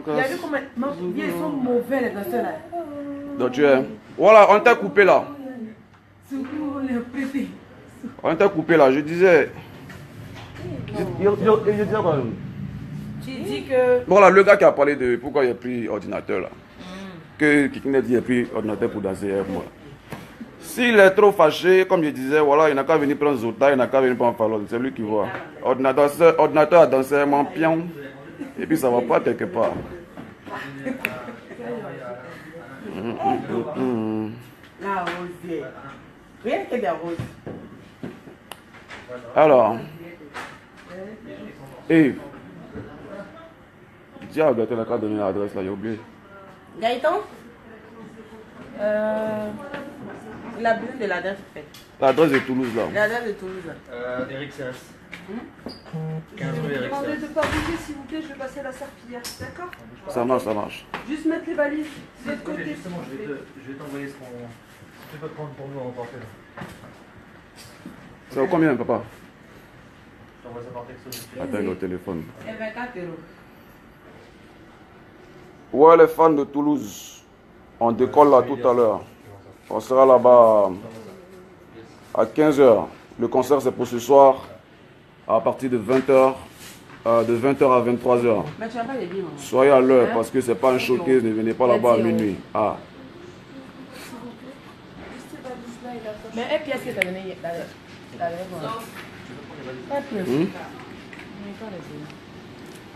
Il y a vu comment ils sont mauvais les danseurs là. Donc tu es... Voilà, on t'a coupé là. On t'a coupé là, je disais... Je disais quoi? Tu dis que... Voilà, le gars qui a parlé de pourquoi il a pris ordinateur là. Que quelqu'un a dit qu'il a pris ordinateur pour danser avec moi. S'il est trop fâché, comme je disais, voilà, il n'a qu'à venir prendre Zota, il n'a qu'à venir prendre Fallon, c'est lui qui voit. Ordinateur a dansé avec moi, pion, et puis ça va pas quelque part. La rose. Rien que des roses. Alors, Yves, dis à Gaëtan n'a qu'à donner l'adresse là, j'ai oublié. Gaëtan il a besoin de l'adresse en fait. L'adresse de Toulouse là. L'adresse de Toulouse là. Eric Serres. 15 rue Eric Demandez Serres. de ne pas bouger s'il vous plaît, je vais passer à la serpillière, d'accord? Ça marche, ça marche. Juste mettre les valises de l'autre côté. Justement, je vais t'envoyer ce qu'on... Si tu peux prendre pour nous à remporter. Ça vaut combien, papa? Je t'envoie ça par texto. Attends le téléphone. C'est 24 €. Ouais, les fans de Toulouse, on décolle là tout à l'heure. On sera là-bas à 15 h. Le concert c'est pour ce soir à partir de 20 h. De 20 h à 23 h. Mais tu n'as pas les billets, maman. Soyez à l'heure parce que c'est pas un showcase, ne venez pas là-bas à minuit. Ah. Mais une pièce que tu as donnée, la pas plus.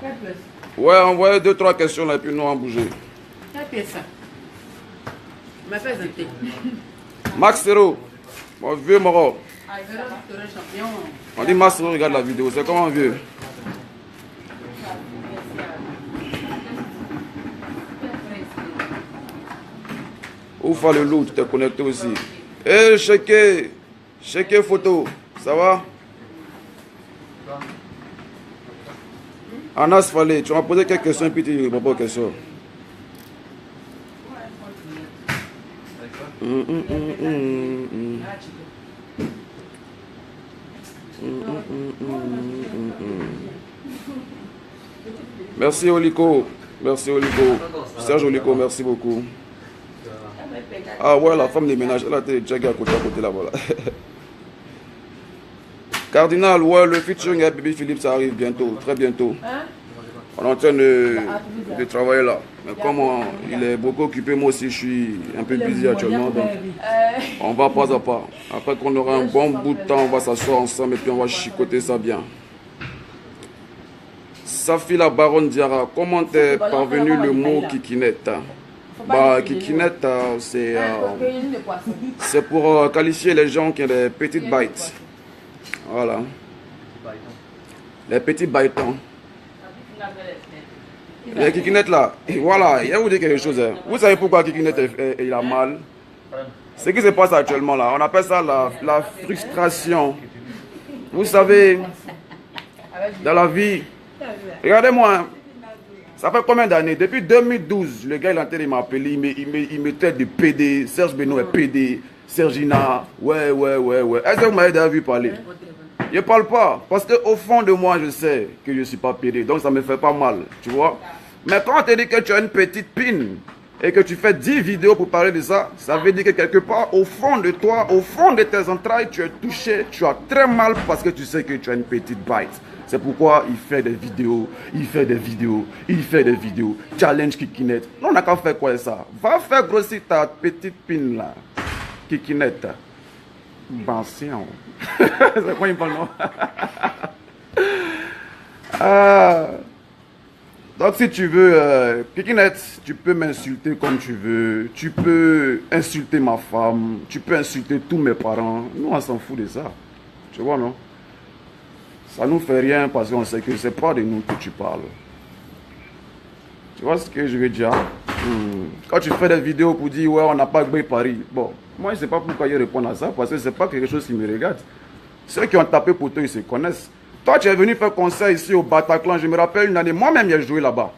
Pas plus. Ouais, envoyez 2-3 questions là et puis nous on va bouger. Quelle pièce ça? Ma fais un thé. Max Zero, mon vieux moro. Ah, il veut un champion. On dit Max Zero, regarde la vidéo, c'est comment vieux? Oufa le loup, tu t'es connecté aussi. Eh, Checké photo, ça va? Anas Fallé, tu m'as posé quelques questions et puis tu réponds pas aux questions. Merci Oliko, merci Oliko. Serge Oliko, merci beaucoup. Ah ouais, la femme des ménages, elle a été déjà à côté là, voilà. Cardinal, ouais, le featuring avec Baby Philippe, ça arrive bientôt, très bientôt. On est en train de travailler là. Mais comme il est beaucoup occupé, moi aussi je suis un peu busy actuellement. Donc on va pas à pas. Après qu'on aura un bon bout de temps, on va s'asseoir ensemble et puis on va chicoter ça bien. Safi la baronne Diarra, comment t'es parvenu le mot kikinette? Bah, kikinette, c'est pour qualifier les gens qui ont des petites bites. Voilà. Les petits baitons. Les kikinettes là, et voilà, il y a vous dire quelque chose. Hein. Vous savez pourquoi kikinette il a mal? Ce qui se passe actuellement là, on appelle ça la frustration. Vous savez, dans la vie, regardez-moi, hein, ça fait combien d'années? Depuis 2012, le gars il m'a appelé, il me traite de PD, Serge Benoît est PD, Sergina, ouais. Est-ce que vous m'avez déjà vu parler? Je ne parle pas, parce qu'au fond de moi, je sais que je ne suis pas PD, donc ça ne me fait pas mal, tu vois. Mais quand on te dit que tu as une petite pine et que tu fais 10 vidéos pour parler de ça, ça veut dire que quelque part, au fond de toi, au fond de tes entrailles, tu es touché, tu as très mal parce que tu sais que tu as une petite bite. C'est pourquoi il fait des vidéos, challenge Kikinette. Non, on n'a qu'à faire quoi ça? Va faire grossir ta petite pine là, Kikinette. Bancien. C'est quoi il parle non? Donc si tu veux, Kikinette, tu peux m'insulter comme tu veux. Tu peux insulter ma femme. Tu peux insulter tous mes parents. Nous, on s'en fout de ça. Tu vois, non? Ça nous fait rien parce qu'on sait que c'est pas de nous que tu parles. Tu vois ce que je veux dire? Quand tu fais des vidéos pour dire ouais on n'a pas gagné Paris, bon, moi je ne sais pas pourquoi ils répondent à ça parce que c'est pas quelque chose qui me regarde. Ceux qui ont tapé pour toi ils se connaissent. Toi tu es venu faire concert ici au Bataclan, je me rappelle une année, moi-même j'ai joué là-bas.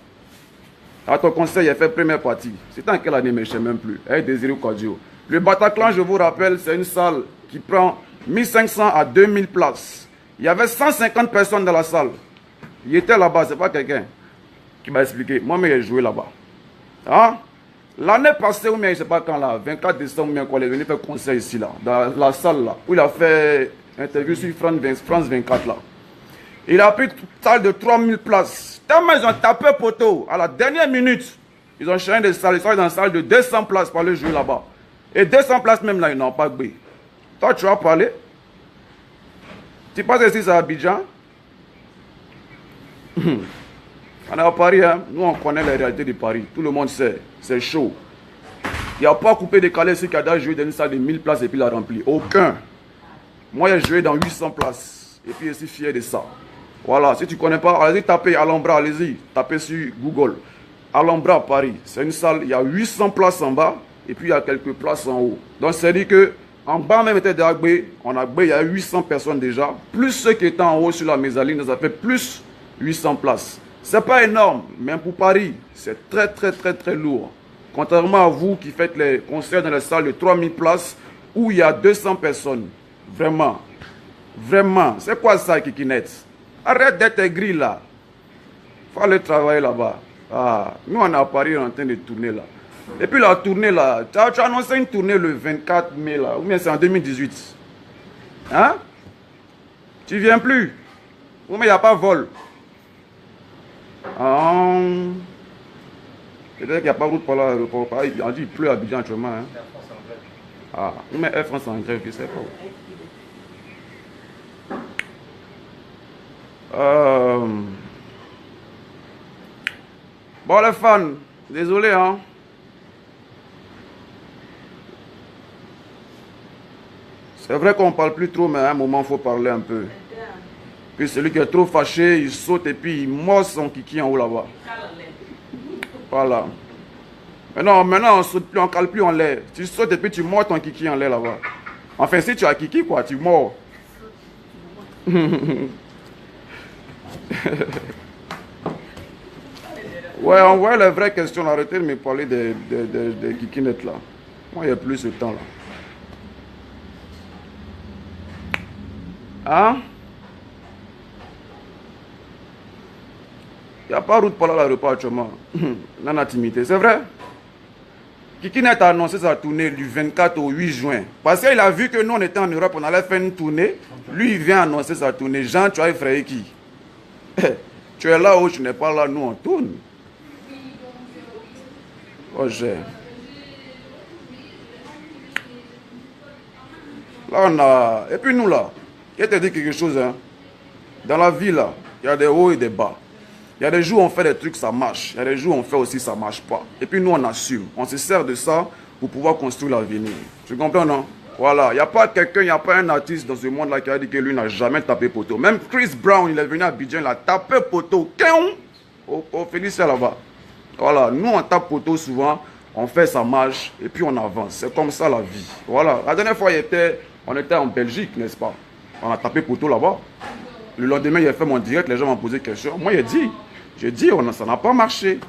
À ton concert il a fait première partie. C'était en quelle année mais je ne sais même plus. Avec Désiré Cardio. Le Bataclan je vous rappelle c'est une salle qui prend 1500 à 2000 places. Il y avait 150 personnes dans la salle. Il était là-bas, c'est pas quelqu'un. qui m'a expliqué. Moi-même, j'ai joué là-bas. Hein? L'année passée, ou bien je ne sais pas quand là, 24 décembre, ou bien quoi, il est venu faire concert ici, là, dans la salle là, où il a fait interview sur France 24 là. Il a pris une salle de 3000 places. Tellement ils ont tapé poteau, à la dernière minute, ils ont changé de salle, ils sont dans une salle de 200 places pour aller jouer là-bas. Et 200 places même là, ils n'ont pas payé. Toi, tu vas parler? Tu passes ici à Abidjan? On est à Paris, hein? Nous on connaît la réalité de Paris. Tout le monde sait, c'est chaud. Il n'y a pas coupé décalé celui qui a déjà joué dans une salle de 1000 places et puis l'a rempli. Aucun. Moi j'ai joué dans 800 places et puis je suis fier de ça. Voilà, si tu ne connais pas, allez-y taper Alhambra, allez-y, tapez sur Google. Alhambra Paris, c'est une salle, il y a 800 places en bas et puis il y a quelques places en haut. Donc c'est dit que en bas même était d'Agbé, en Agbé il y a 800 personnes déjà, plus ceux qui étaient en haut sur la mezzanine, ça fait plus 800 places. C'est pas énorme, même pour Paris, c'est très lourd. Contrairement à vous qui faites les concerts dans les salles de 3000 places où il y a 200 personnes. Vraiment. Vraiment. C'est quoi ça, Kikinet? Arrête d'être aigri là. Faut aller travailler là-bas. Ah, nous on est à Paris, on est en train de tourner là. Et puis la tournée là, tu as annoncé une tournée le 24 mai là, ou bien c'est en 2018. Hein? Tu viens plus? Ou mais il n'y a pas vol? Peut-être qu'il n'y a pas route pour l'aéroport. On dit qu'il pleut à Abidjan actuellement. Hein? Ah, mais Air France en grève, je sais pas. Bon les fans, désolé hein. C'est vrai qu'on ne parle plus trop, mais à un moment il faut parler un peu. Puis celui qui est trop fâché, il saute et puis il mord son kiki en haut là-bas. Voilà. Maintenant on ne saute plus, on ne cale plus en l'air. Tu sautes et puis tu mords ton kiki en l'air là-bas. Enfin si tu as kiki quoi, tu mords. Ouais, on voit les vraies questions. Arrêtez de me parler des kikinettes là. Moi, il n'y a plus ce temps là. Hein? Il n'y a pas route pour l'aéroport actuellement. Nana Timité, c'est vrai? Kikinet a annoncé sa tournée du 24 au 8 juin. Parce qu'il a vu que nous, on était en Europe, on allait faire une tournée. Lui, il vient annoncer sa tournée. Jean, tu as effrayé qui? Tu es là où tu n'es pas là, nous, on tourne. Oh, j'ai. Là, on a... Et puis nous, là, je te dis quelque chose, hein. Dans la vie, là, il y a des hauts et des bas. Il y a des jours où on fait des trucs, ça marche. Il y a des jours où on fait aussi, ça ne marche pas. Et puis nous, on assume. On se sert de ça pour pouvoir construire l'avenir. Tu comprends, non? Voilà. Il n'y a pas quelqu'un, il n'y a pas un artiste dans ce monde-là qui a dit que lui n'a jamais tapé poteau. Même Chris Brown, il est venu à Abidjan, il a tapé poteau. Au Félicia là-bas. Voilà. Nous, on tape poteau souvent. On fait, ça marche. Et puis on avance. C'est comme ça la vie. Voilà. La dernière fois, on était en Belgique, n'est-ce pas? On a tapé poteau là-bas. Le lendemain, il a fait mon direct, les gens m'ont posé des questions. Moi, j'ai dit, ça n'a pas marché.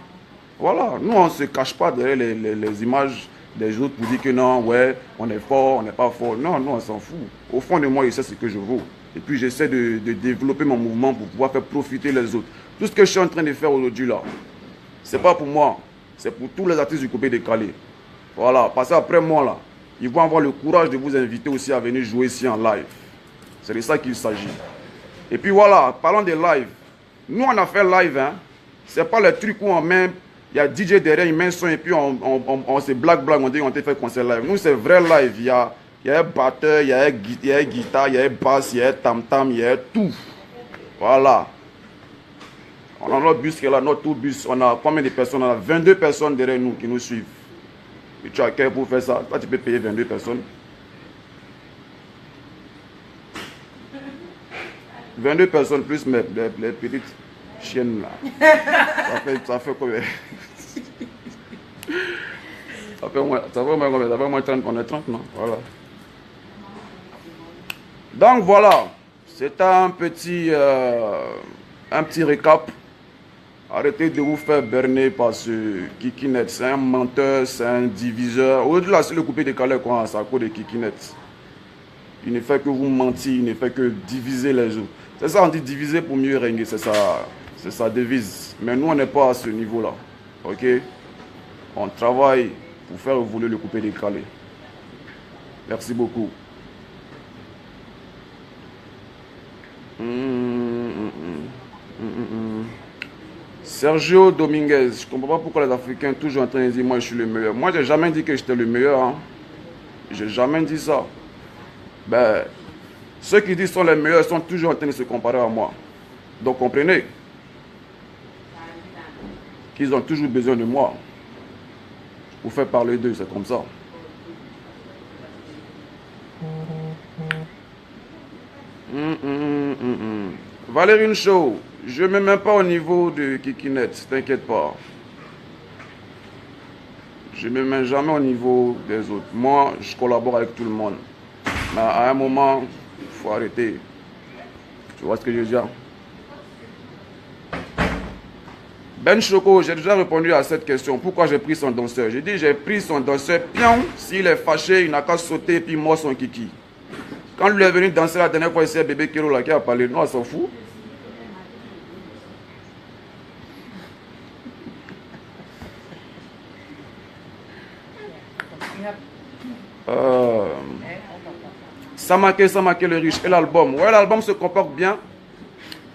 Voilà, nous, on ne se cache pas derrière les images des autres pour dire que non, ouais, on est fort, on n'est pas fort. Non, on s'en fout. Au fond de moi, je sais ce que je vaux. Et puis, j'essaie de développer mon mouvement pour pouvoir faire profiter les autres. Tout ce que je suis en train de faire aujourd'hui, là, ce n'est pas pour moi. C'est pour tous les artistes du Coupé décalé. Voilà, parce qu'après moi, là, ils vont avoir le courage de vous inviter aussi à venir jouer ici en live. C'est de ça qu'il s'agit. Et puis voilà, parlons des lives. Nous, on a fait live, hein. C'est pas le truc où on met, il y a DJ derrière, il met un son et puis on se blague, on dit qu'on a fait concert live. Nous, c'est vrai live. Il y a un batteur, il y a un guitare, il y a un basse, il y a un tam-tam, il y a tout. Voilà. On a notre bus qui est là, notre tout bus. On a combien de personnes? On a 22 personnes derrière nous qui nous suivent. Et tu as quel pour faire ça? Toi, tu peux payer 22 personnes. 22 personnes plus les petites chiennes là. Ça fait combien? Ça fait moins 30, on est 30, non? Voilà. Donc voilà, c'est un petit récap. Arrêtez de vous faire berner par ce Kikinet. C'est un menteur, c'est un diviseur. Au-delà, c'est le coupé décalé quoi, c'est à cause de Kikinet. Il ne fait que vous mentir, il ne fait que diviser les autres. C'est ça, on dit diviser pour mieux régner, c'est ça. C'est sa devise. Mais nous, on n'est pas à ce niveau-là. Ok? On travaille pour faire évoluer le coupé décalé. Merci beaucoup. Sergio Dominguez, je ne comprends pas pourquoi les Africains toujours en train de dire moi je suis le meilleur. Moi, j'ai jamais dit que j'étais le meilleur. Hein. J'ai jamais dit ça. Ben, ceux qui disent sont les meilleurs sont toujours en train de se comparer à moi. Donc comprenez qu'ils ont toujours besoin de moi pour faire parler d'eux, c'est comme ça. Valérie Show, je ne me mets pas au niveau de Kikinet, t'inquiète pas. Je ne me mets jamais au niveau des autres. Moi, je collabore avec tout le monde. Mais à un moment, il faut arrêter. Tu vois ce que je veux dire? Ben Choco, j'ai déjà répondu à cette question. Pourquoi j'ai pris son danseur? J'ai dit j'ai pris son danseur. Pion, s'il est fâché, il n'a qu'à sauter et puis moi son kiki. Quand lui est venu danser la dernière fois, c'est bébé Kero là qui a parlé. Non, elle s'en fout. Samake le riche et l'album. Ouais, l'album se comporte bien.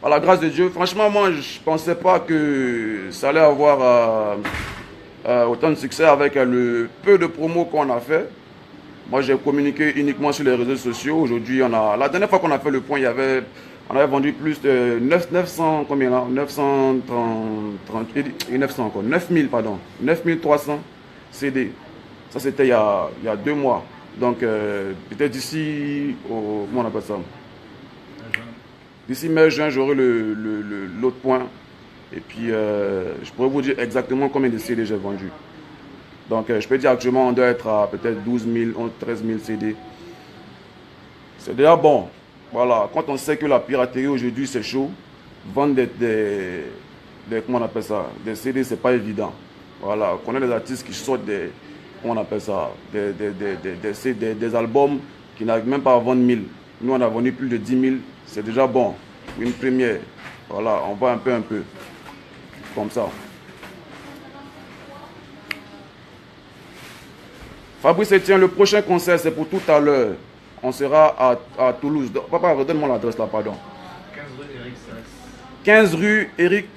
Par la grâce de Dieu. Franchement, moi, je ne pensais pas que ça allait avoir autant de succès avec le peu de promos qu'on a fait. Moi, j'ai communiqué uniquement sur les réseaux sociaux. Aujourd'hui, la dernière fois qu'on a fait le point, on avait vendu plus de 900, combien là 9300 CD. Ça, c'était il y a 2 mois. Donc, peut-être d'ici, comment on appelle ça? D'ici mai-juin, j'aurai l'autre point. Et puis, je pourrais vous dire exactement combien de CD j'ai vendu. Donc, je peux dire actuellement, on doit être à peut-être 12 000, 13 000 CD. C'est déjà bon. Voilà, quand on sait que la piraterie aujourd'hui, c'est chaud, vendre comment on appelle ça, des CD, c'est pas évident. Voilà, on connaît des artistes qui sortent comment on appelle ça, des albums qui n'arrivent même pas à vendre 1000. Nous, on a vendu plus de 10 000. C'est déjà bon. Une première. Voilà, on va un peu. Comme ça. Fabrice Etienne, le prochain concert, c'est pour tout à l'heure. On sera à Toulouse. Papa, redonne-moi l'adresse là, pardon. 15 rue Éric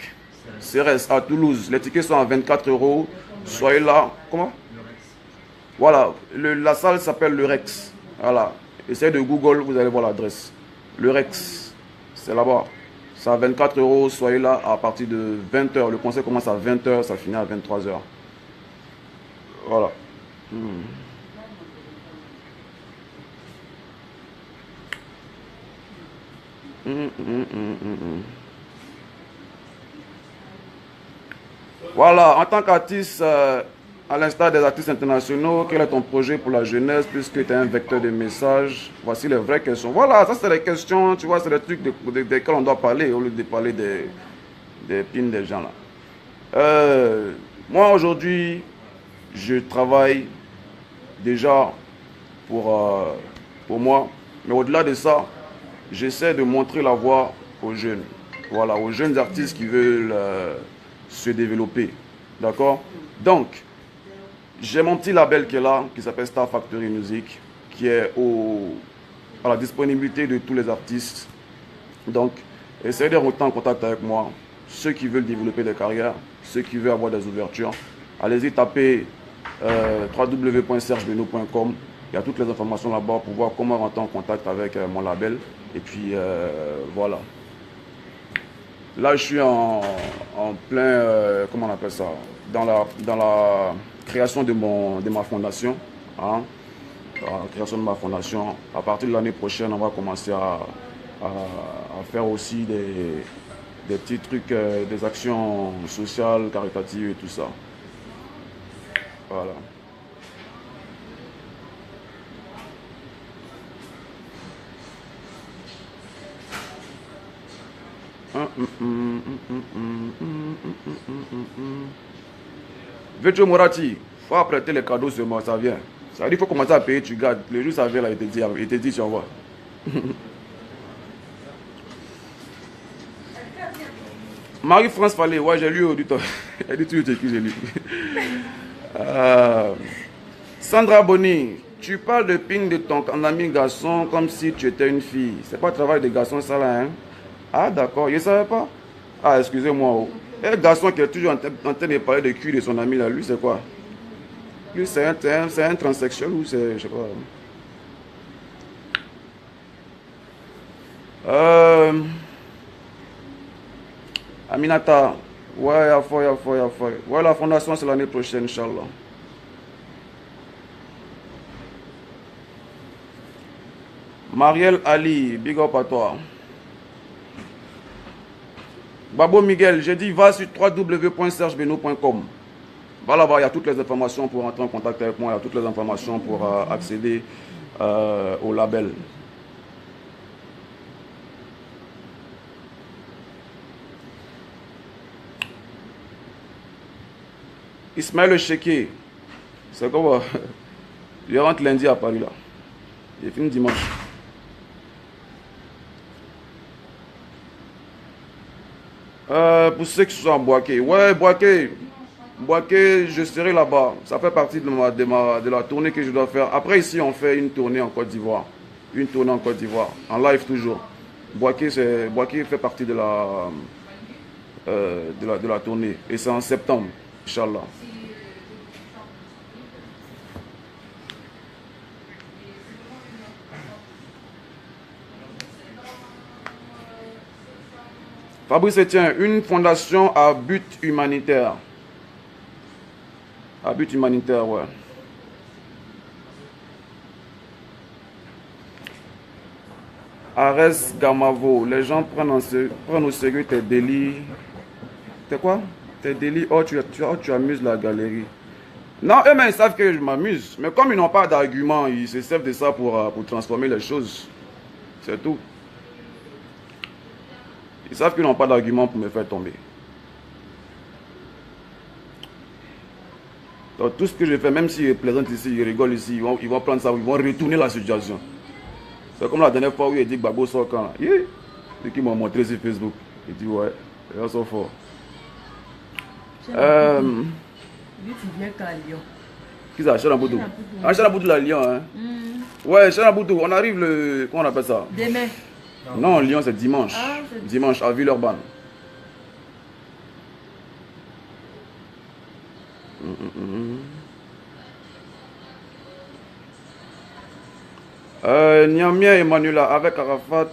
Cérès à Toulouse. Les tickets sont à 24 €. Soyez là. Comment? Voilà. La salle s'appelle le Rex. Voilà. Essayez de Google, vous allez voir l'adresse. Le Rex, c'est là-bas. C'est à 24 €. Soyez là à partir de 20 h. Le concert commence à 20 h, ça finit à 23 h. Voilà. Voilà, en tant qu'artiste, à l'instar des artistes internationaux, quel est ton projet pour la jeunesse puisque tu es un vecteur de messages? Voici les vraies questions. Voilà, ça c'est les questions, tu vois, c'est les trucs desquels on doit parler au lieu de parler des pins des gens là. Moi aujourd'hui, je travaille déjà pour moi, mais au-delà de ça, j'essaie de montrer la voie aux jeunes. Voilà, aux jeunes artistes qui veulent se développer. D'accord? Donc, j'ai mon petit label qui est là, qui s'appelle Star Factory Music, qui est à la disponibilité de tous les artistes. Donc, essayez de rentrer en contact avec moi. Ceux qui veulent développer des carrières, ceux qui veulent avoir des ouvertures, allez-y taper www.sergebeno.com. Il y a toutes les informations là-bas pour voir comment rentrer en contact avec mon label. Et puis, voilà. Là, je suis en plein, comment on appelle ça, dans la création de ma fondation. Hein, dans la création de ma fondation. À partir de l'année prochaine, on va commencer à faire aussi des petits trucs, des actions sociales, caritatives et tout ça. Voilà. Vetro Morati, faut apprêter les cadeaux sur moi, ça vient. Ça veut dire qu'il faut commencer à payer, tu gardes. Le jour ça vient là, il te dit tu envoies. Marie-France Fallé, ouais, j'ai lu auditeur. Elle dit tu écris, j'ai lu. Sandra Bonny, tu parles de ping de ton ami garçon comme si tu étais une fille. C'est pas le travail des garçons, ça là, hein? Ah, d'accord, je ne savais pas. Ah, excusez-moi. Un garçon qui est toujours en train de parler de cul de son ami là, lui, c'est quoi? Lui, c'est un transsexuel ou c'est, je sais pas. Aminata, ouais, il faut. Ouais, la fondation, c'est l'année prochaine, Inch'Allah. Marielle Ali, big up à toi. Babo Miguel, j'ai dit va sur www.sergebeno.com. Va là-bas, il y a toutes les informations pour entrer en contact avec moi, il y a toutes les informations pour accéder au label. Ismaël Cheké, c'est comment? Je rentre lundi à Paris là. Il finit dimanche. Pour ceux qui sont à Boaké, ouais, Boaké, je serai là-bas. Ça fait partie de la tournée que je dois faire. Après, ici, on fait une tournée en Côte d'Ivoire. Une tournée en Côte d'Ivoire, en live toujours. Boaké fait partie de la tournée. Et c'est en septembre, Inch'Allah. Fabrice Etienne, une fondation à but humanitaire. À but humanitaire, ouais. Arès Gamavo, les gens prennent au sérieux tes délits. T'es quoi? Tes délits, tu amuses la galerie. Non, eux-mêmes, ils savent que je m'amuse. Mais comme ils n'ont pas d'argument, ils se servent de ça pour transformer les choses. C'est tout. Ils savent qu'ils n'ont pas d'argument pour me faire tomber. Donc tout ce que je fais, même s'ils plaisantent ici, ils rigolent ici, ils vont prendre ça, ils vont retourner la situation. C'est comme la dernière fois où il dit que Gbagbo sort quand. C'est qui m'a montré sur Facebook. Il dit ouais, ils sont forts. Lui, tu viens qu'à Lyon. Qui ça? Chanaboudou. Ah, Chanaboudou la Lyon, hein? Ouais, Chanaboudou, on arrive le. Comment on appelle ça? Demain. Non, Lyon c'est dimanche. Ah, dimanche à Villeurbanne. Niamia Emmanuela avec Arafat,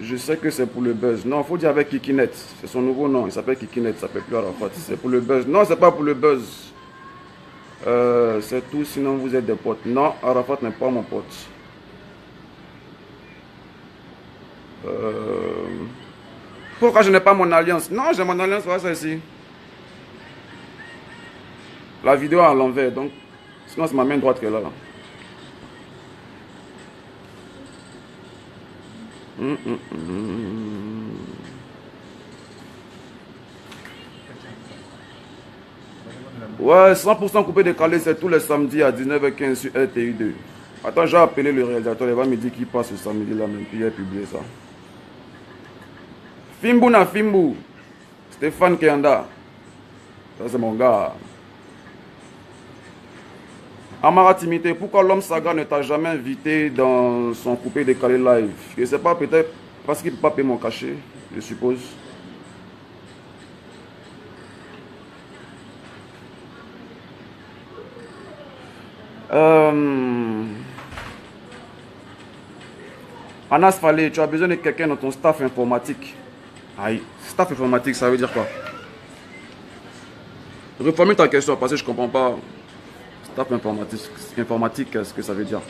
je sais que c'est pour le buzz. Non, il faut dire avec Kikinet. C'est son nouveau nom. Il s'appelle Kikinet, il s'appelle plus Arafat. C'est pour le buzz. Non, c'est pas pour le buzz. C'est tout, sinon vous êtes des potes. Non, Arafat n'est pas mon pote. Pourquoi je n'ai pas mon alliance? Non, j'ai mon alliance, voilà ça ici. La vidéo à l'envers, donc sinon c'est ma main droite qui est là. Ouais, 100% coupé décalé, c'est tous les samedis à 19h15 sur RTI2. Attends, j'ai appelé le réalisateur, il va me dire qu'il passe ce samedi là même, puis il a publié ça. Fimbu na Fimbu, Stéphane Kenda, ça c'est mon gars. Amara Timité, pourquoi l'homme Saga ne t'a jamais invité dans son coupé décalé live? Je ne sais pas, peut-être parce qu'il ne peut pas payer mon cachet, je suppose. Anas Fallé, tu as besoin de quelqu'un dans ton staff informatique. Aïe, staff informatique, ça veut dire quoi? Reformule ta question parce que je ne comprends pas. Staff informatique, qu'est-ce que ça veut dire?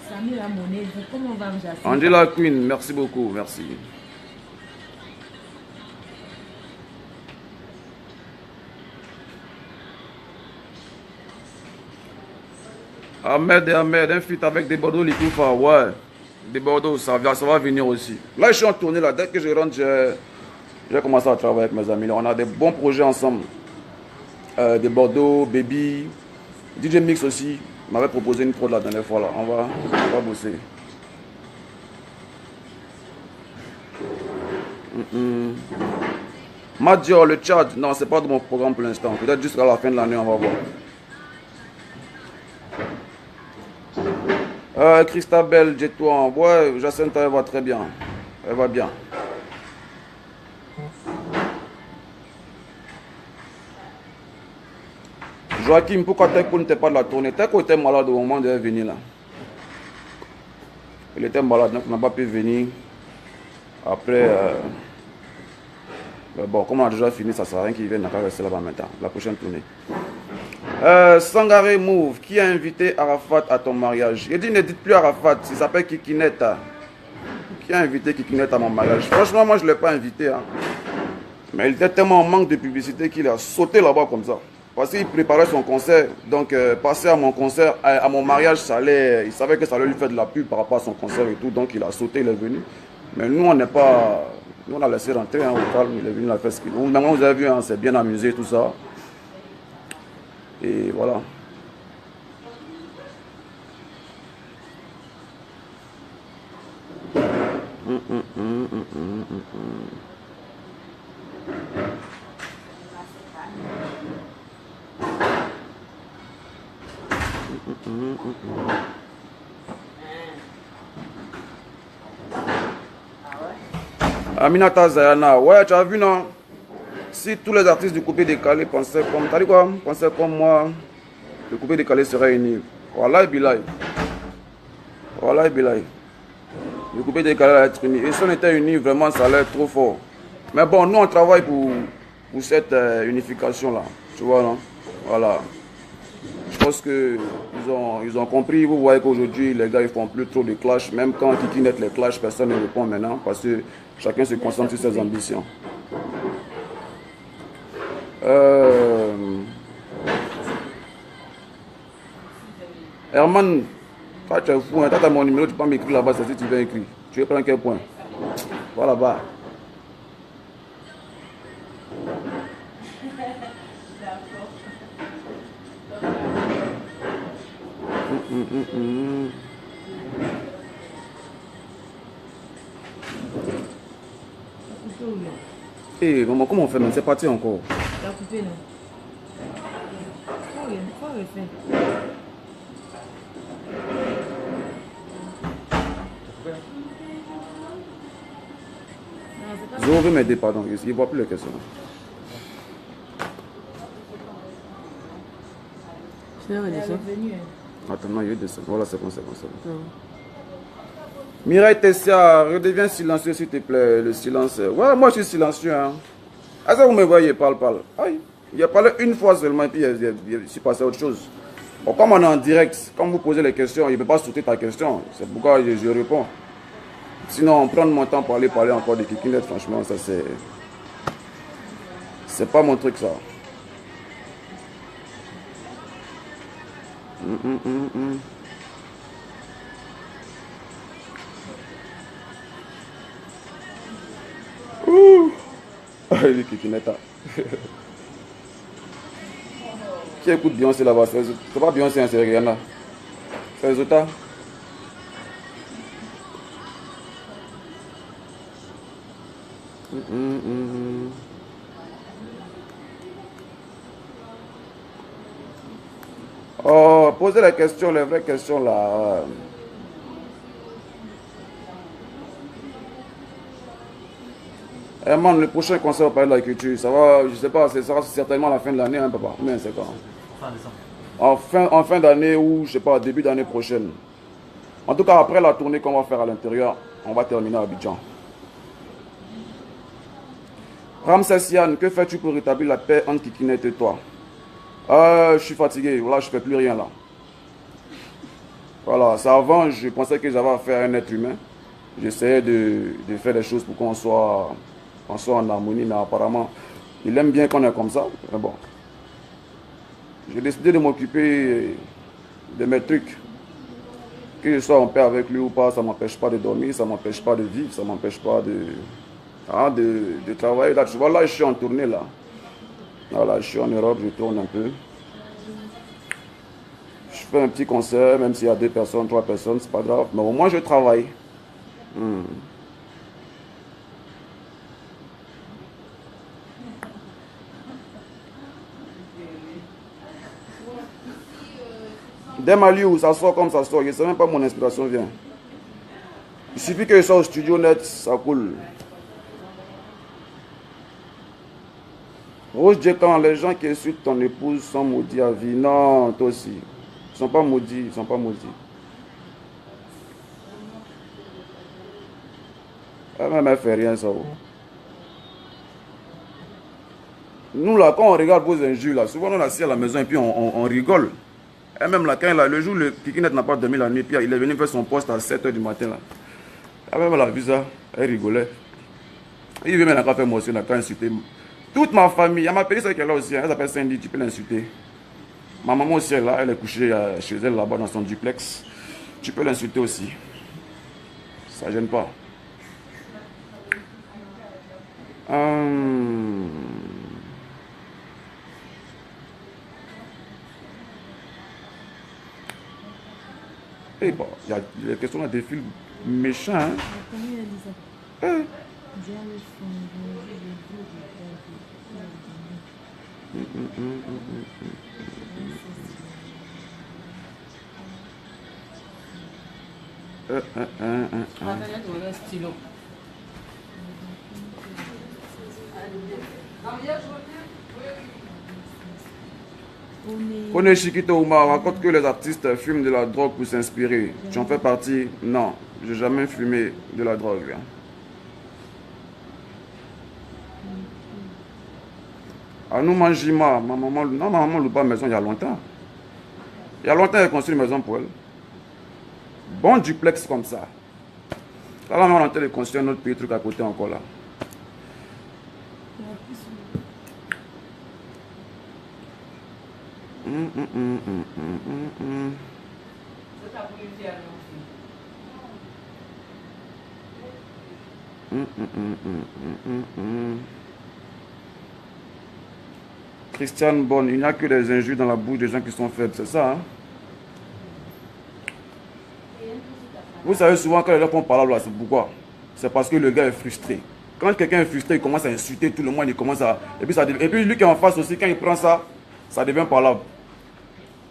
Samira Monet, comment on va me jasser? Angela Queen, merci beaucoup, merci. Ahmed, un feat avec des Bordeaux, les Koufa, ouais. Des Bordeaux, ça va venir aussi. Là, je suis en tournée, là. Dès que je rentre, j'ai commencé à travailler avec mes amis. Là. On a des bons projets ensemble. Des Bordeaux, Baby, DJ Mix aussi. Il m'avait proposé une prod la dernière fois, là. On va bosser. Madior, le Tchad, non, c'est pas de mon programme pour l'instant. Peut-être jusqu'à la fin de l'année, on va voir. Christabel, Jetouan, ouais, Jacinta, elle va très bien. Elle va bien. Joachim, pourquoi Teko n'était pas de la tournée? Teko était malade au moment de venir là. Il était malade, donc on n'a pas pu venir. Après, bon, comme on a déjà fini, ça ne sert à rien qu'il vienne, on va rester là-bas maintenant, la prochaine tournée. Sangaré Move, qui a invité Arafat à ton mariage? Il dit, ne dites plus Arafat, il s'appelle Kikineta. Qui a invité Kikineta à mon mariage? Franchement, moi je ne l'ai pas invité. Hein. Mais il était tellement en manque de publicité qu'il a sauté là-bas comme ça. Parce qu'il préparait son concert. Donc, passer à mon concert, à mon mariage, ça allait, il savait que ça allait lui faire de la pub par rapport à son concert et tout. Donc, il a sauté, il est venu. Mais nous, on n'est pas. Nous, on a laissé rentrer hein, au calme. Il est venu, il a fait ce qu'il veut. Maintenant, vous avez vu, hein, c'est bien amusé, tout ça. Et voilà. Aminata Zayana, ouais, tu as vu, non? Si tous les artistes du coupé décalé pensaient comme. T'as dit quoi? Pensaient comme moi, le coupé décalé serait uni. Voilà, Bilay. Voilà, Bilay. Le coupé décalé allait être uni. Et si on était unis, vraiment, ça allait être trop fort. Mais bon, nous, on travaille pour cette unification-là. Tu vois, non? Voilà. Je pense qu'ils ont compris. Vous voyez qu'aujourd'hui, les gars, ils font plus trop de clash. Même quand Kiki net les clash, personne ne répond maintenant. Parce que chacun se concentre sur ses ambitions. Herman, toi tu es fou, hein. Toi tu as mon numéro, tu peux m'écrire là-bas, c'est si tu veux écrire. Tu veux prendre quel point? Va là-bas. Eh, maman, comment on fait, mais c'est parti encore. Tu as coupé, non? Faut refaire. Je vais m'aider, pardon, il ne voit plus les questions. Je vais redescendre. Attends, non, il est descendu. Voilà, c'est bon, c'est bon, c'est bon. Mireille Tessia, redeviens silencieux s'il te plaît, le silence. Ouais, moi je suis silencieux. Hein. Est-ce que vous me voyez, parle. Aïe. Il a parlé une fois seulement et puis il s'est passé à autre chose. Bon, comme on est en direct, quand vous posez les questions, il ne peut pas sauter ta question. C'est pourquoi je réponds. Sinon, prendre mon temps pour aller parler encore de Kikinet, franchement, ça c'est. C'est pas mon truc ça. Ouh. Il est Kikineta. Qui écoute Beyoncé là-bas? C'est pas Beyoncé, c'est Rihanna. C'est résultat. Oh, posez les questions, les vraies questions là. Herman, le prochain concert va parler de la culture. Ça va, je sais pas, ça sera certainement à la fin de l'année, hein, papa. Mais c'est quand? Fin décembre. En fin d'année ou je sais pas, début d'année prochaine. En tout cas, après la tournée qu'on va faire à l'intérieur, on va terminer à Abidjan. Ramsès Yann, que fais-tu pour rétablir la paix entre Kikinet et toi? Je suis fatigué, voilà, je ne fais plus rien là. Voilà, ça avant, je pensais que j'avais affaire à un être humain. J'essayais de faire des choses pour qu'on soit en harmonie, mais apparemment, il aime bien qu'on est comme ça. Mais bon, j'ai décidé de m'occuper de mes trucs. Que je sois en paix avec lui ou pas, ça ne m'empêche pas de dormir, ça ne m'empêche pas de vivre, ça ne m'empêche pas de travailler. Là, tu vois, là, je suis en tournée là. Voilà, je suis en Europe, je tourne un peu. Je fais un petit concert, même s'il y a 2 personnes, 3 personnes, c'est pas grave. Mais au moins, je travaille. Dès Maliou, ça sort comme ça sort. Je ne sais même pas où mon inspiration vient. Il suffit que je sois au studio net, ça coule. Rose Djekan, les gens qui insultent ton épouse sont maudits à vie. Non, toi aussi. Ils ne sont pas maudits, ils ne sont pas maudits. Elle ne fait rien, ça. Nous, là, quand on regarde vos injures, là, souvent on est assis à la maison et puis on rigole. Et même là, quand le jour, le Kikinet n'a pas dormi la nuit, puis il est venu faire son poste à 7 h du matin. Là. Et même elle a vu ça, elle rigolait. Il vient maintenant faire moi aussi, quand insulter. Toute ma famille, elle m'a appelé celle qui est là aussi, elle s'appelle Cindy, tu peux l'insulter. Ma maman aussi est là, elle est couchée chez elle là-bas dans son duplex. Tu peux l'insulter aussi. Ça ne gêne pas. Eh bon, il y a des questions des films méchants. Hein? Kone Chiquito Oumar raconte que les artistes fument de la drogue pour s'inspirer. Tu en fais partie? Non, j'ai jamais fumé de la drogue. Anou Manjima, ma maman ne loue pas maison il y a longtemps. Il y a longtemps, elle a construit une maison pour elle. Bon duplex comme ça. Là, on est en train de construire un autre petit truc à côté encore là. Christiane Bonne, il n'y a que des injures dans la bouche des gens qui sont faibles, c'est ça, hein? Vous savez souvent quand les gens font parler là, c'est pourquoi? C'est parce que le gars est frustré. Quand quelqu'un est frustré, il commence à insulter tout le monde, il commence à... Et puis lui qui est en face aussi, quand il prend ça, ça devient parlable.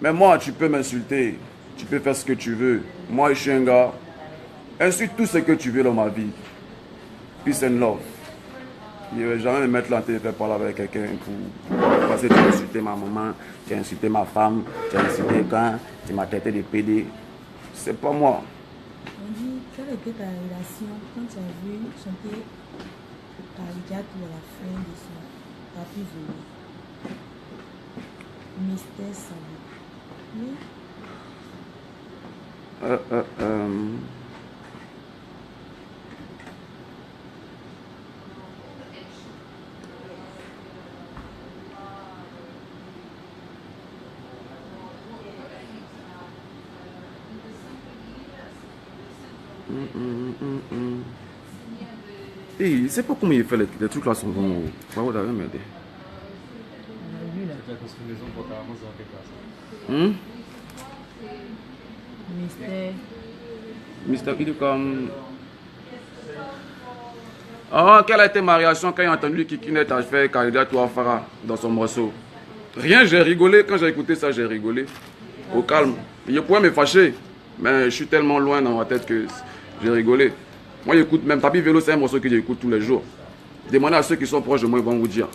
Mais moi, tu peux m'insulter, tu peux faire ce que tu veux. Moi, je suis un gars. Insulte tout ce que tu veux dans ma vie. Peace and love. Je ne vais jamais me mettre là en train de faire parler avec quelqu'un parce que tu as insulté ma maman, tu as insulté ma femme, tu as insulté quand tu m'as traité de PD. C'est pas moi. On dit, quelle était ta relation quand tu as vu chanter Karigatou à la fin de son tapis volé? Mystère Sabo. Oui. Et il ne sait pas comment il fait les trucs là sont bons. Bravo d'avoir m'aider. C'est la construction pour ta maison dans tes classes. Mystère qui dit comme... Ah, quelle a été ma réaction quand j'ai entendu Kikinet a fait Karigatou Afara dans son morceau? Rien, j'ai rigolé. Quand j'ai écouté ça, j'ai rigolé. Au calme. Il pourrait me fâcher. Mais je suis tellement loin dans ma tête que j'ai rigolé. Moi, j'écoute même Papi Vélo, c'est un morceau que j'écoute tous les jours. Demandez à ceux qui sont proches de moi, ils vont vous dire.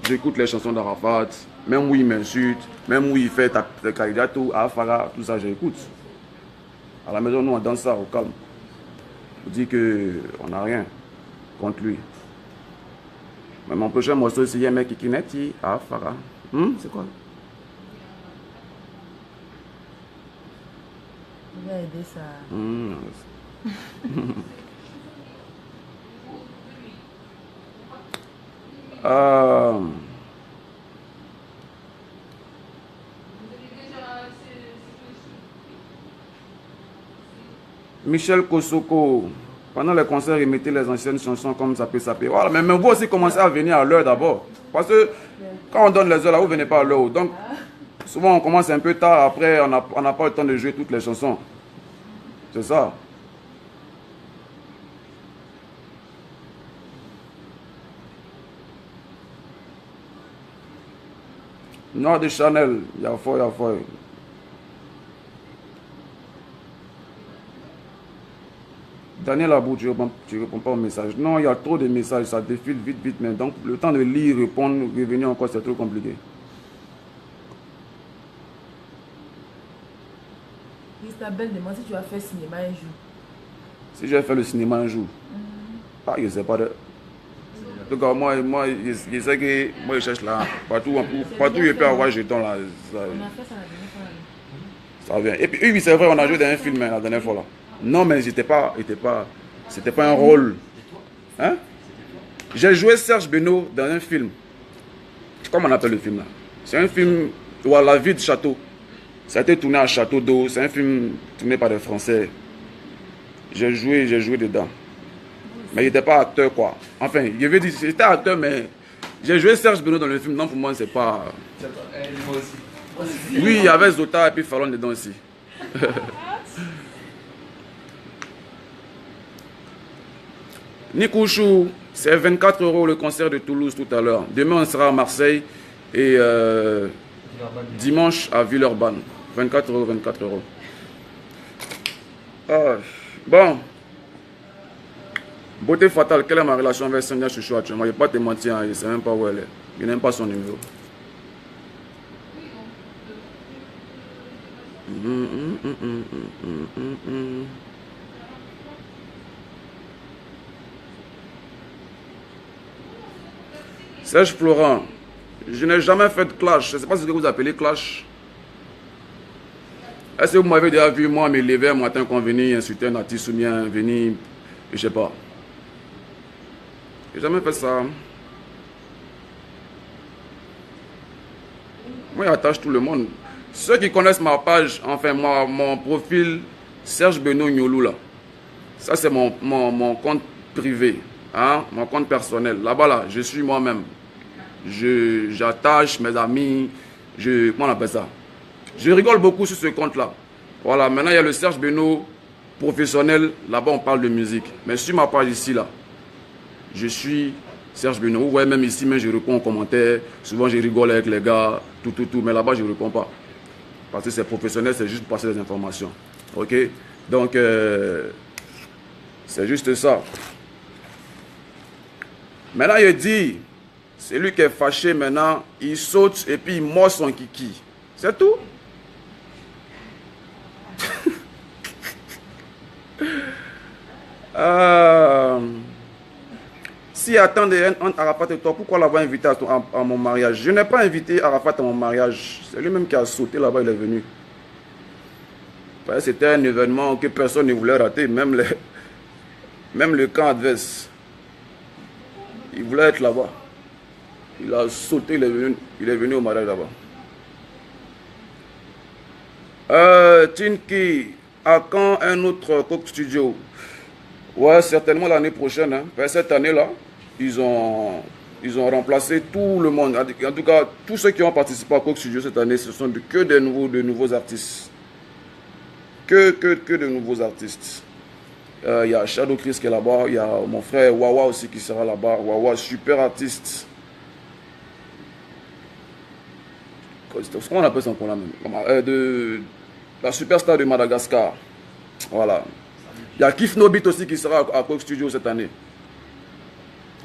J'écoute les chansons d'Arafat, même où il m'insulte, même où il fait Karigatou, Afara, tout ça, j'écoute. À la maison, nous, on danse ça au calme. Je dis qu'on n'a rien contre lui. Mais mon prochain morceau, c'est un mec qui n'est pas Afara. C'est quoi? Je vais aider ça. Michel Kosoko, pendant les concerts, il mettait les anciennes chansons comme ça peut s'appeler. Voilà, mais vous aussi commencez à venir à l'heure d'abord. Parce que quand on donne les heures là, vous ne venez pas à l'heure. Donc, souvent on commence un peu tard, après on n'a pas le temps de jouer toutes les chansons. C'est ça. Noir de Chanel, il y a fort. Daniel Abou, tu réponds pas au message. Non, il y a trop de messages, ça défile vite, vite. Mais donc, le temps de lire, répondre, revenir encore, c'est trop compliqué. Isabelle demande si tu vas faire cinéma un jour. Si je vais faire le cinéma un jour, ah, je ne sais pas. En tout cas, moi je sais que moi, je cherche là. Partout où je peux avoir jeton là. On a fait ça la dernière fois. Ça vient. Et puis, oui, c'est vrai, on a joué dans un film hein, la dernière fois là. Non, mais c'était pas un rôle. Hein? J'ai joué Serge Benoît dans un film. Comment on appelle le film là? C'est un film où la vie de château. Ça a été tourné à Château d'Eau. C'est un film tourné par des Français. J'ai joué dedans. Mais il n'était pas acteur quoi. Enfin, je veux dire, j'étais acteur, mais j'ai joué Serge Benoît dans le film. Non, pour moi, c'est pas. Moi aussi. Oui, il y avait Zota et puis Fallon dedans aussi. Nikouchou, c'est 24 € le concert de Toulouse tout à l'heure. Demain, on sera à Marseille et dimanche à Villeurbanne. 24 €, 24 €. Ah, bon. Beauté fatale, quelle est ma relation avec Sonia Chouchou actuellement? Je ne vais pas te mentir, hein, je ne sais même pas où elle est. Je n'aime pas son numéro. Serge Florent, je n'ai jamais fait de clash. Je ne sais pas ce que vous appelez clash. Est-ce que vous m'avez déjà vu moi me lever un matin quand venir insulter un artiste ou bien venir, je ne sais pas. Je n'ai jamais fait ça. Moi, j'attache tout le monde. Ceux qui connaissent ma page, enfin mon profil, Serge Benoît Nyolou là. Ça c'est mon compte privé, hein, mon compte personnel. Là-bas là, je suis moi-même. J'attache mes amis, comment on appelle ça? Je rigole beaucoup sur ce compte-là. Voilà, maintenant il y a le Serge Benoît professionnel. Là-bas on parle de musique. Mais sur ma page ici là, je suis Serge Benoît. Vous voyez même ici, mais je réponds aux commentaires. Souvent je rigole avec les gars, tout. Mais là-bas je ne réponds pas. Parce que c'est professionnel, c'est juste passer des informations. Ok? Donc, c'est juste ça. Maintenant, il dit, c'est lui qui est fâché maintenant, il saute et puis il mord son kiki. C'est tout. Si attendait entre Arafat et toi, pourquoi l'avoir invité à mon mariage? Je n'ai pas invité Arafat à mon mariage. C'est lui-même qui a sauté là-bas, il est venu. C'était un événement que personne ne voulait rater, même le camp adverse. Il voulait être là-bas. Il a sauté, il est venu au mariage là-bas. Tinky, à quand un autre Coke Studio? Ouais, certainement l'année prochaine. Hein. Cette année-là, ils ont remplacé tout le monde. En tout cas, tous ceux qui ont participé à Coke Studio cette année, ce sont que de nouveaux artistes. Que de nouveaux artistes. Il y a Shadow Chris qui est là-bas. Il y a mon frère Wawa aussi qui sera là-bas. Wawa, super artiste. Comment on appelle son nom là même? La superstar de Madagascar. Voilà. Il y a Kif Nobit aussi qui sera à Coke Studio cette année.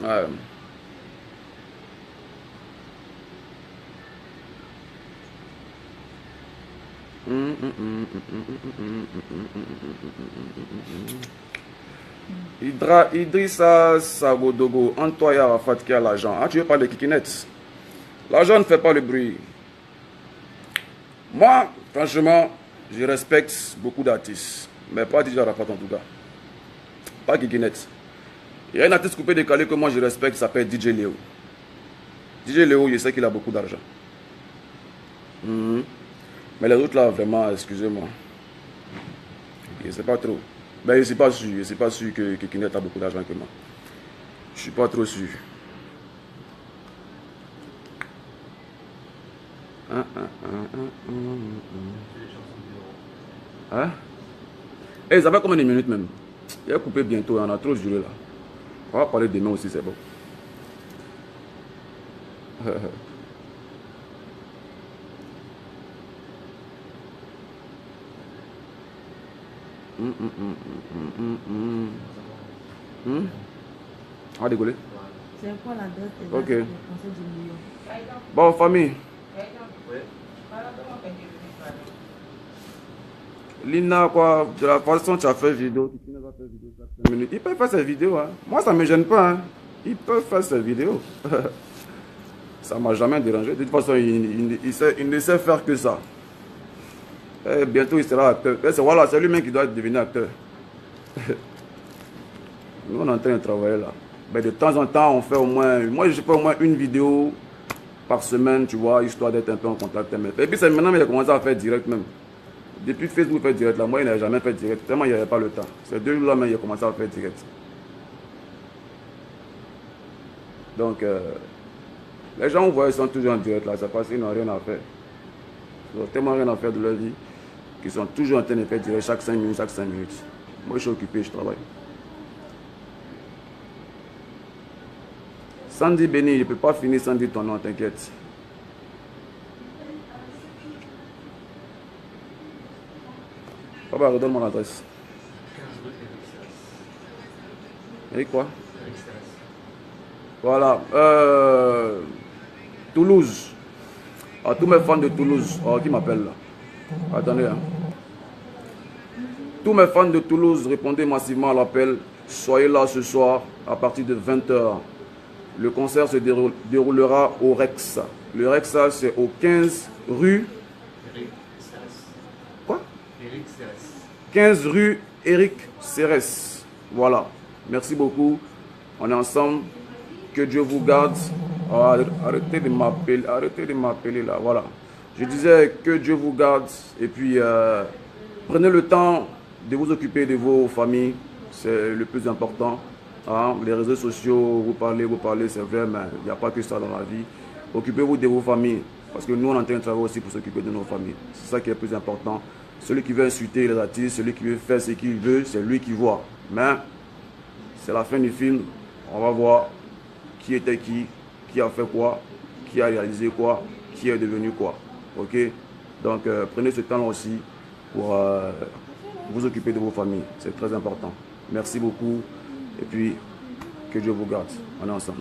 Ouais. Idrissa Sagodogo, entre toi et Arafat qui a l'argent. Ah, tu veux parler de Kikinet? L'argent ne fait pas le bruit. Moi, franchement, je respecte beaucoup d'artistes. Mais pas DJ Arafat en tout cas. Pas Kikinet. Il y a un artiste coupé décalé que moi je respecte, qui s'appelle DJ Léo. DJ Léo, je sais qu'il a beaucoup d'argent. Mais les autres là, vraiment, excusez-moi. Je ne sais pas trop. Mais je ne suis pas sûr que Kikinet a beaucoup d'argent que moi. Je ne suis pas trop sûr. Hein? Et ça fait combien de minutes même? Il a coupé bientôt, on a trop juré là. On va parler demain aussi, c'est bon. On va décoller. C'est quoi la date exacte Ok. du conseil du million? Bon, famille. Lina, quoi, de la façon dont tu as fait vidéo, tu n'as pas fait vidéo chaque 5 minutes. Ils peuvent faire ces vidéos. Hein. Moi, ça ne me gêne pas. Hein. Ils peuvent faire ces vidéos. Ça ne m'a jamais dérangé. De toute façon, il ne sait faire que ça. Et bientôt, il sera acteur. Voilà, c'est lui-même qui doit devenir acteur. Nous, on est en train de travailler là. Mais de temps en temps, on fait au moins... Moi, je fais au moins une vidéo par semaine, tu vois, histoire d'être un peu en contact. Et puis, c'est maintenant, il a commencé à faire direct même. Depuis Facebook, il fait direct là. Moi, il n'a jamais fait direct. Tellement, il n'y avait pas le temps. Ces 2 jours-là, mais il a commencé à faire direct. Donc, les gens, vous voyez, ils sont toujours en direct là. C'est parce qu'ils n'ont rien à faire. Ils n'ont tellement rien à faire de leur vie qu'ils sont toujours en train de faire direct chaque 5 minutes, chaque 5 minutes. Moi, je suis occupé, je travaille. Sandy Béni, je ne peux pas finir sans dire ton nom, t'inquiète. Papa, redonne mon adresse. Et quoi? Voilà. Toulouse. À tous mes fans de Toulouse. Oh, qui m'appelle là? Attendez. Hein. Tous mes fans de Toulouse, répondez massivement à l'appel. Soyez là ce soir à partir de 20 h. Le concert se déroulera au Rex. Le Rex, c'est au 15 rue... Quoi? 15 rue Éric Serres. Voilà. Merci beaucoup. On est ensemble. Que Dieu vous garde. Oh, arrêtez de m'appeler là. Voilà. Je disais que Dieu vous garde. Et puis, prenez le temps de vous occuper de vos familles. C'est le plus important. Hein? Les réseaux sociaux, vous parlez, c'est vrai, mais il n'y a pas que ça dans la vie. Occupez-vous de vos familles. Parce que nous, on est en train de travailler aussi pour s'occuper de nos familles. C'est ça qui est le plus important. Celui qui veut insulter les artistes, celui qui veut faire ce qu'il veut, c'est lui qui voit. Mais c'est la fin du film. On va voir qui était qui a fait quoi, qui a réalisé quoi, qui est devenu quoi. Ok? Donc prenez ce temps aussi pour vous occuper de vos familles. C'est très important. Merci beaucoup. Et puis, que Dieu vous garde. On est ensemble.